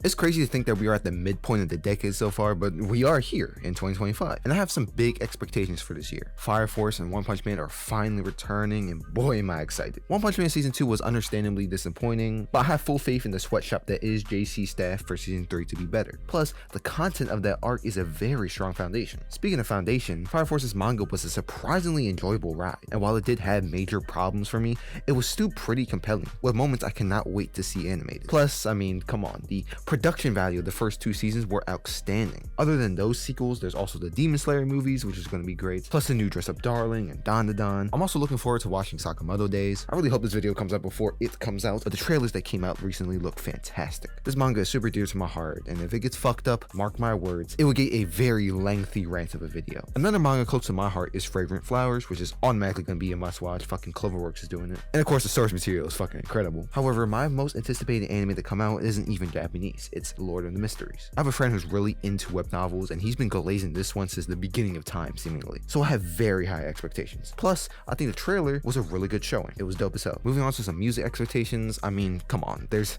It's crazy to think that we are at the midpoint of the decade so far, but we are here in 2025, and I have some big expectations for this year. Fire Force and One Punch Man are finally returning, and boy am I excited. One Punch Man Season 2 was understandably disappointing, but I have full faith in the sweatshop that is JC Staff for Season 3 to be better. Plus, the content of that arc is a very strong foundation. Speaking of foundation, Fire Force's manga was a surprisingly enjoyable ride, and while it did have major problems for me, it was still pretty compelling, with moments I cannot wait to see animated. Plus, I mean, come on, the production value of the first 2 seasons were outstanding. Other than those sequels, there's also the Demon Slayer movies, which is going to be great, plus the new Dress Up Darling and Dandadan. I'm also looking forward to watching Sakamoto Days. I really hope this video comes out before it comes out, but the trailers that came out recently look fantastic. This manga is super dear to my heart, and if it gets fucked up, mark my words, it will get a very lengthy rant of a video. Another manga close to my heart is Fragrant Flowers, which is automatically going to be a must-watch. Fucking Cloverworks is doing it. And of course, the source material is fucking incredible. However, my most anticipated anime to come out isn't even Japanese. It's Lord of the Mysteries. I have a friend who's really into web novels, and he's been glazing this one since the beginning of time, seemingly. So I have very high expectations. Plus, I think the trailer was a really good showing. It was dope as hell. Moving on to some music expectations, I mean, come on. There's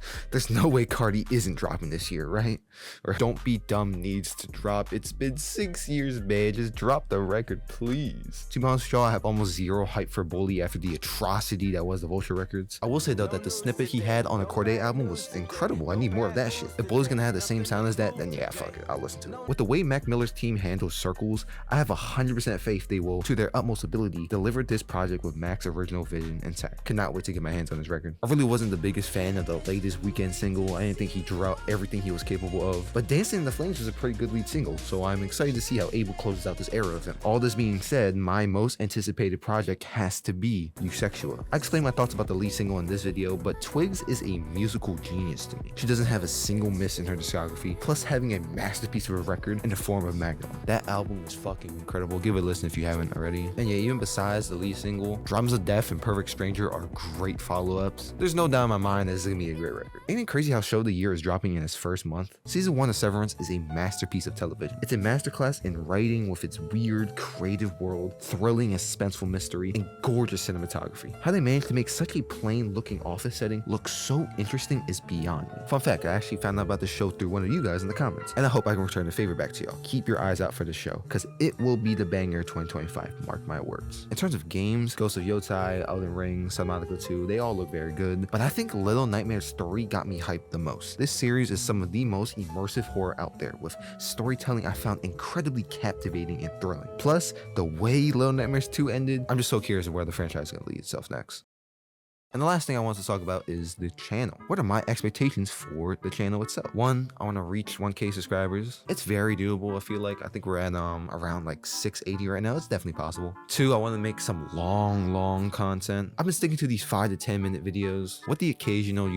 no way Cardi isn't dropping this year, right? Or Don't Be Dumb needs to drop. It's been 6 years, man. Just drop the record, please. To be honest with y'all, I have almost zero hype for Bully after the atrocity that was the Vulture Records. I will say though that the snippet he had on the Corday album was incredible. I need more of that shit. If Bully's gonna have the same sound as that, then yeah, fuck it, I'll listen to it. With the way Mac Miller's team handles circles, I have 100% faith they will, to their utmost ability, deliver this project with Mac's original vision intact. Cannot wait to get my hands on this record. I really wasn't the biggest fan of the latest Weekend single. I didn't think he drew out everything he was capable of, but Dancing in the Flames was a pretty good lead single, so I'm excited to see how Abel closes out this era of him. All this being said, my most anticipated project has to be Eusexual. I explained my thoughts about the lead single in this video, but Twigs is a musical genius to me. She doesn't have a single miss in her discography, plus having a masterpiece of a record in the form of Magnum. That album was fucking incredible. Give it a listen if you haven't already. And yeah, even besides the lead single, Drums of Death and Perfect Stranger are great follow-ups. There's no doubt in my mind that this is gonna be a great record. Ain't it crazy how Show of the Year is dropping in its first month? Season 1 of Severance is a masterpiece of television. It's a masterclass in writing with its weird, creative world, thrilling and suspenseful mystery, and gorgeous cinematography. How they managed to make such a plain-looking office setting look so interesting is beyond me. Fun fact, I actually found out about this show through one of you guys in the comments, and I hope I can return the favor back to y'all. Keep your eyes out for this show, because it will be the banger 2025, mark my words. In terms of games, Ghost of Yotai, Elden Ring, Subnautica 2, they all look very good, but I think Little Nightmares 3 got me hyped the most. This series is some of the most immersive horror out there, with storytelling I found incredibly captivating and thrilling. Plus, the way Little Nightmares 2 ended, I'm just so curious of where the franchise is going to lead itself next. And the last thing I want to talk about is the channel. What are my expectations for the channel itself? 1, I want to reach 1K subscribers. It's very doable, I feel like. I think we're at around like 680 right now. It's definitely possible. 2, I want to make some long content. I've been sticking to these 5 to 10 minute videos with the occasional,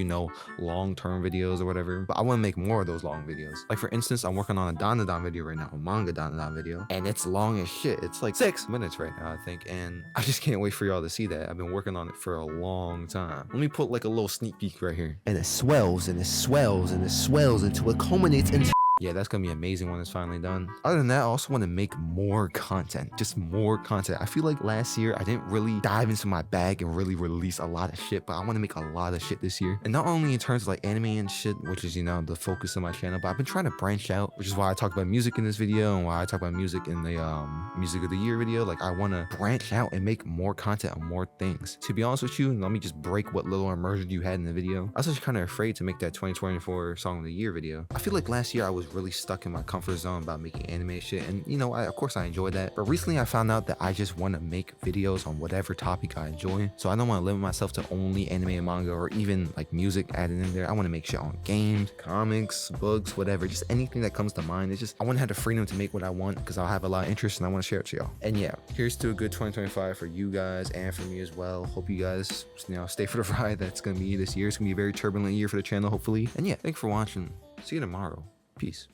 long-term videos or whatever. But I want to make more of those long videos. Like for instance, I'm working on a Dandadan video right now, a manga Dandadan video. And it's long as shit. It's like 6 minutes right now, I think. And I just can't wait for y'all to see that. I've been working on it for a long time. Let me put like a little sneak peek right here. And it swells and it swells and it swells until it culminates into yeah, that's gonna be amazing when it's finally done. Other than that, I also want to make more content, just more content. I feel like last year I didn't really dive into my bag and really release a lot of shit, but I want to make a lot of shit this year. And not only in terms of like anime and shit, which is, the focus of my channel, but I've been trying to branch out, which is why I talk about music in this video and why I talk about music in the music of the year video. Like I want to branch out and make more content on more things. To be honest with you, let me just break what little immersion you had in the video. I was just kind of afraid to make that 2024 song of the year video. I feel like last year I was really stuck in my comfort zone about making anime shit, and of course I enjoyed that, but recently I found out that I just want to make videos on whatever topic I enjoy. So I don't want to limit myself to only anime and manga or even like music added in there. I want to make shit on games, comics, books, whatever, just anything that comes to mind. It's just I want to have the freedom to make what I want because I'll have a lot of interest and I want to share it to y'all. And yeah, here's to a good 2025 for you guys and for me as well. Hope you guys stay for the ride that's gonna be this year. It's gonna be a very turbulent year for the channel, hopefully. And yeah, thanks for watching. See you tomorrow. Peace.